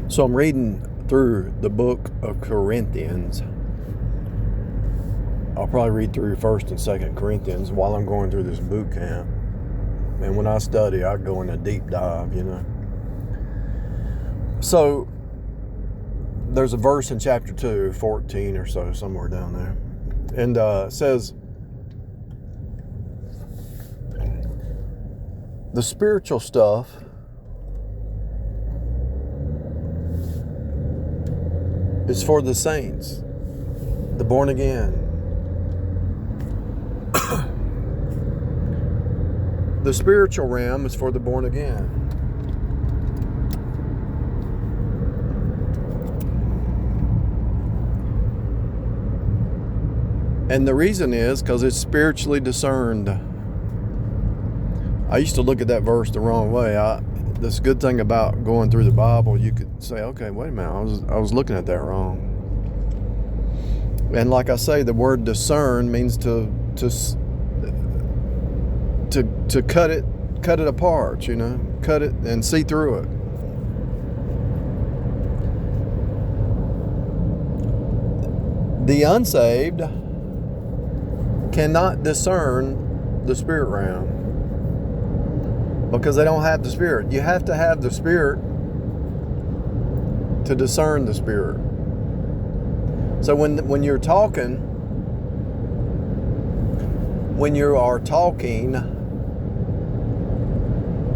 So I'm reading through the book of Corinthians. I'll probably read through 1st and 2nd Corinthians while I'm going through this boot camp. And when I study, I go in a deep dive, So there's a verse in chapter 2, 14 or so, somewhere down there. And it says, the spiritual stuff is for the saints, the born again. The spiritual realm is for the born again. And the reason is because it's spiritually discerned. I used to look at that verse the wrong way. This good thing about going through the Bible, you could say, okay, wait a minute, I was looking at that wrong. And like I say, the word discern means to cut it apart, cut it and see through it. The unsaved cannot discern the spirit realm because they don't have the Spirit. You have to have the Spirit to discern the Spirit. So when you are talking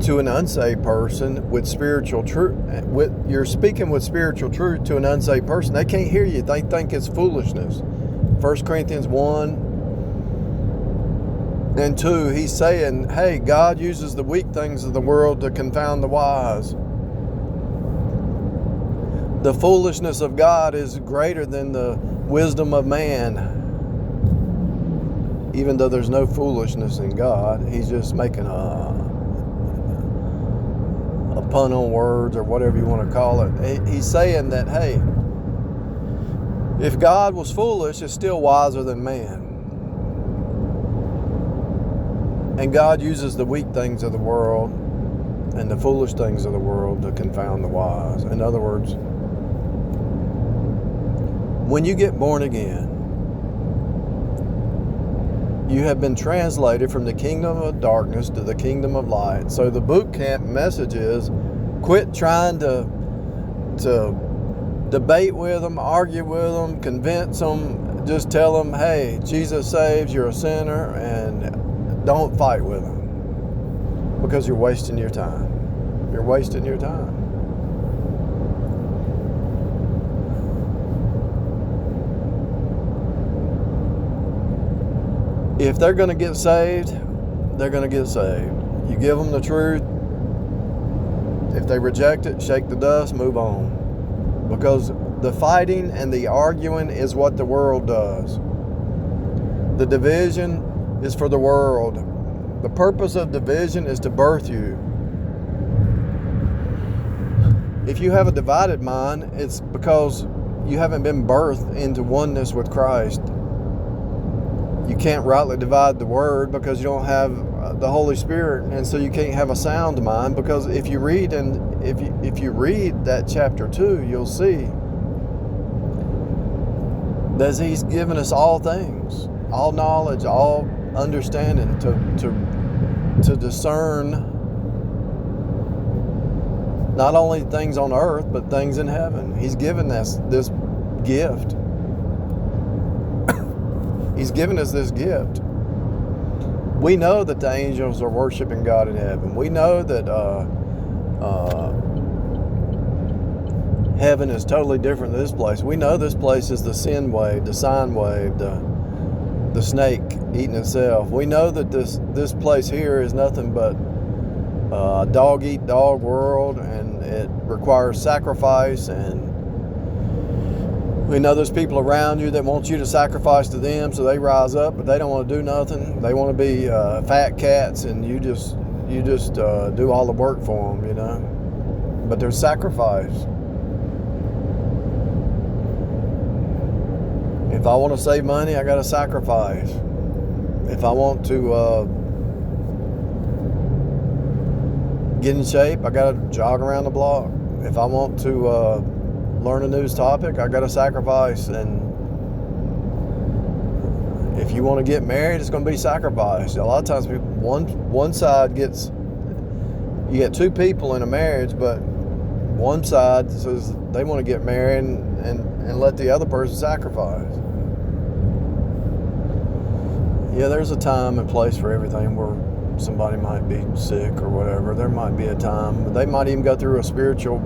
to an unsaved person with spiritual truth, you're speaking with spiritual truth to an unsaved person. They can't hear you. They think it's foolishness. 1 Corinthians 1 and 2, he's saying, hey, God uses the weak things of the world to confound the wise. The foolishness of God is greater than the wisdom of man. Even though there's no foolishness in God, he's just making a pun on words or whatever you want to call it. He's saying that, hey, if God was foolish, it's still wiser than man. And God uses the weak things of the world and the foolish things of the world to confound the wise. In other words, when you get born again, you have been translated from the kingdom of darkness to the kingdom of light. So the boot camp message is, quit trying to debate with them, argue with them, convince them. Just tell them, hey, Jesus saves, you're a sinner, and don't fight with them, because you're wasting your time. You're wasting your time. If they're going to get saved, they're going to get saved. You give them the truth. If they reject it, shake the dust, move on. Because the fighting and the arguing is what the world does. The division is for the world. The purpose of division is to birth you. If you have a divided mind, it's because you haven't been birthed into oneness with Christ. You can't rightly divide the word because you don't have the Holy Spirit, and so you can't have a sound mind. Because if you read that chapter 2, you'll see that He's given us all things, all knowledge, all understanding to discern not only things on earth but things in heaven. He's given us this gift. He's given us this gift. We know that the angels are worshiping God in heaven. We know that heaven is totally different than this place. We know this place is the sin wave, the sine wave, the snake eating itself. We know that this place here is nothing but a dog-eat-dog world, and it requires sacrifice. And we know there's people around you that want you to sacrifice to them, so they rise up, but they don't want to do nothing. They want to be fat cats, and you just do all the work for them, But there's sacrifice. If I want to save money, I got to sacrifice. If I want to get in shape, I got to jog around the block. If I want to learn a new topic, I got to sacrifice. And if you want to get married, it's going to be sacrifice. A lot of times, one side gets, you get two people in a marriage, but one side says they want to get married and let the other person sacrifice. Yeah, there's a time and place for everything where somebody might be sick or whatever. There might be a time. They might even go through a spiritual.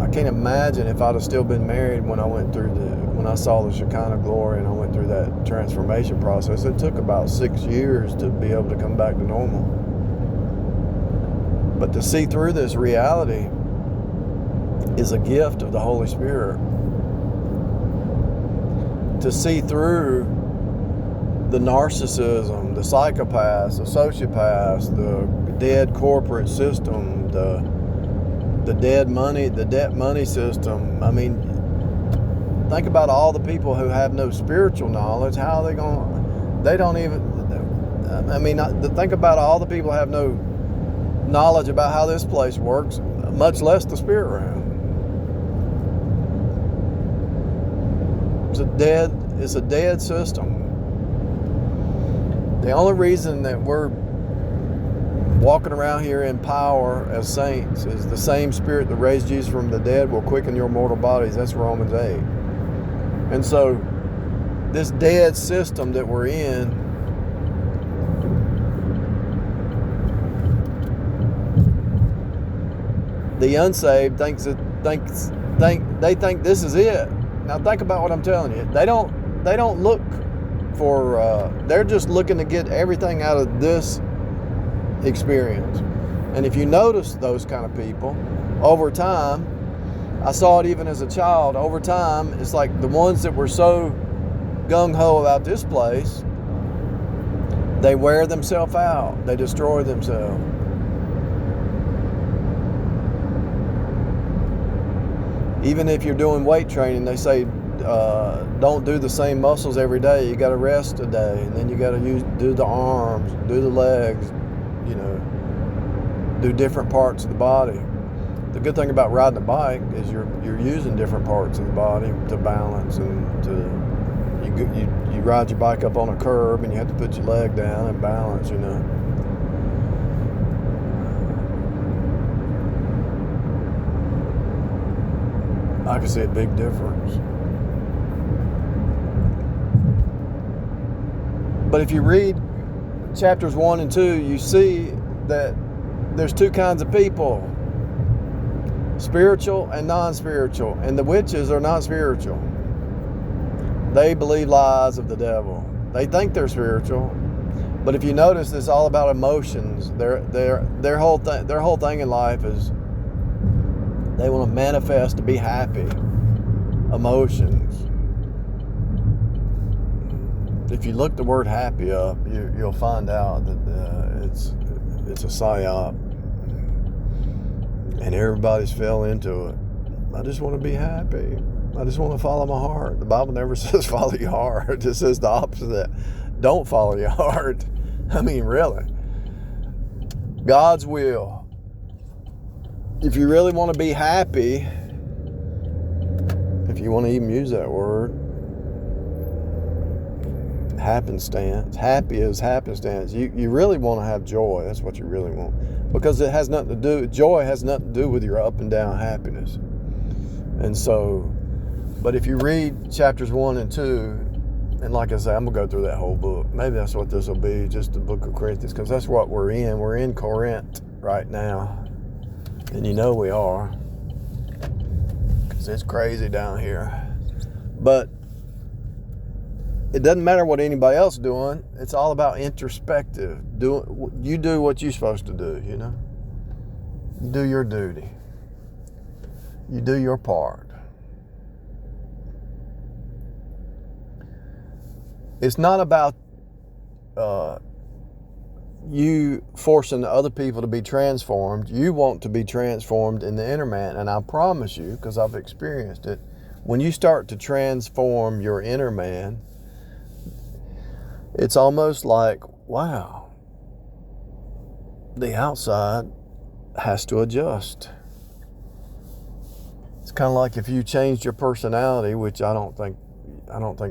I can't imagine if I'd have still been married when I saw the Shekinah glory and I went through that transformation process. It took about 6 years to be able to come back to normal. But to see through this reality is a gift of the Holy Spirit. To see through the narcissism, the psychopaths, the sociopaths, the dead corporate system, the dead money, the debt money system. I mean, think about all the people who have no spiritual knowledge. How are they going? They don't even. I mean, think about all the people who have no knowledge about how this place works, much less the spirit realm. It's a dead system. The only reason that we're walking around here in power as saints is the same Spirit that raised Jesus from the dead will quicken your mortal bodies. That's Romans 8. And so this dead system that we're in, the unsaved think this is it. Now think about what I'm telling you. They don't look for, they're just looking to get everything out of this experience. And if you notice those kind of people, over time, I saw it even as a child, over time, it's like the ones that were so gung-ho about this place, they wear themselves out. They destroy themselves. Even if you're doing weight training, they say, don't do the same muscles every day. You got to rest a day, and then you got to do the arms, do the legs, do different parts of the body. The good thing about riding a bike is you're using different parts of the body to balance, and you ride your bike up on a curb and you have to put your leg down and balance. I can see a big difference. But if you read chapters 1 and 2, you see that there's two kinds of people, spiritual and non-spiritual. And the witches are not spiritual. They believe lies of the devil. They think they're spiritual, but if you notice, it's all about emotions. Their whole thing in life is they want to manifest to be happy. Emotions. If you look the word happy up, you'll find out that it's a psyop, and everybody's fell into it. I just want to be happy. I just want to follow my heart. The Bible never says follow your heart. It says the opposite. Don't follow your heart. I mean, really. God's will. If you really want to be happy, if you want to even use that word, happenstance. Happy is happenstance. You really want to have joy. That's what you really want. Because it has nothing to do, joy has nothing to do with your up and down happiness. And so, but if you read chapters 1 and 2, and like I say, I'm going to go through that whole book. Maybe that's what this will be, just the book of Corinthians, because that's what we're in. We're in Corinth right now. And we are. Because it's crazy down here. But it doesn't matter what anybody else is doing. It's all about introspective. You do what you're supposed to do, You do your duty. You do your part. It's not about you forcing other people to be transformed. You want to be transformed in the inner man. And I promise you, because I've experienced it, when you start to transform your inner man, it's almost like, wow, the outside has to adjust. kind of like if you changed your personality, which I don't think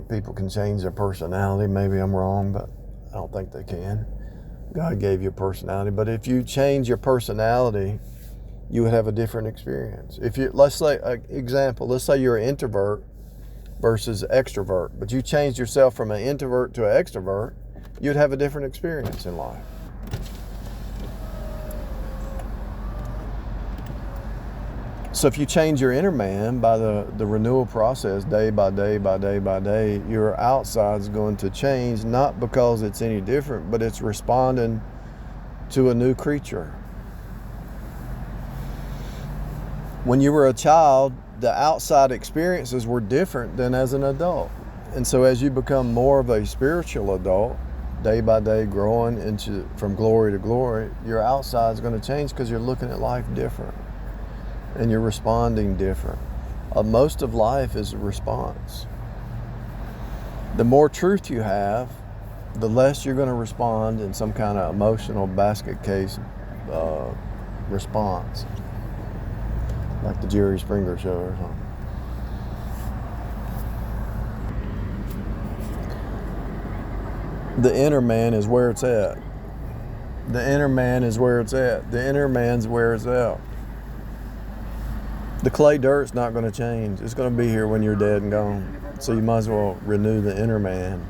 people can change their personality. Maybe I'm wrong, but I don't think they can. God gave you a personality, but if you change your personality, you would have a different experience. If you, let's say, let's say you're an introvert versus extrovert, but you changed yourself from an introvert to an extrovert, you'd have a different experience in life. So if you change your inner man by the renewal process, day by day by day by day, your outside's going to change, not because it's any different, but it's responding to a new creature. When you were a child, the outside experiences were different than as an adult. And so as you become more of a spiritual adult, day by day growing from glory to glory, your outside's going to change because you're looking at life different. And you're responding different. Most of life is a response. The more truth you have, the less you're going to respond in some kind of emotional basket case response, like the Jerry Springer show or something. The inner man is where it's at. The inner man is where it's at. The inner man's where it's at. The clay dirt's not going to change. It's going to be here when you're dead and gone. So you might as well renew the inner man.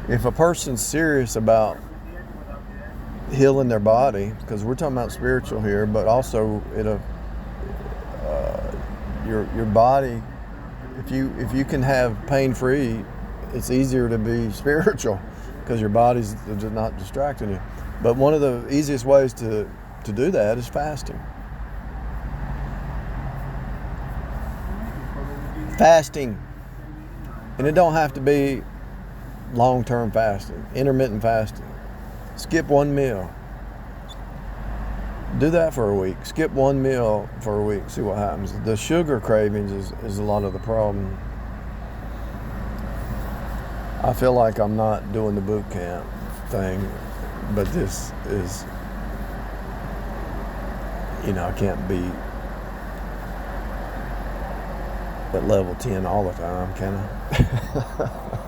If a person's serious about healing their body, because we're talking about spiritual here, but also your body, if you can have pain-free, it's easier to be spiritual because your body's just not distracting you. But one of the easiest ways to do that is fasting. Fasting. And it don't have to be long-term fasting, intermittent fasting. Skip one meal. Do that for a week. Skip one meal for a week. See what happens. The sugar cravings is a lot of the problem. I feel like I'm not doing the boot camp thing, but this is, I can't be at level 10 all the time, can I?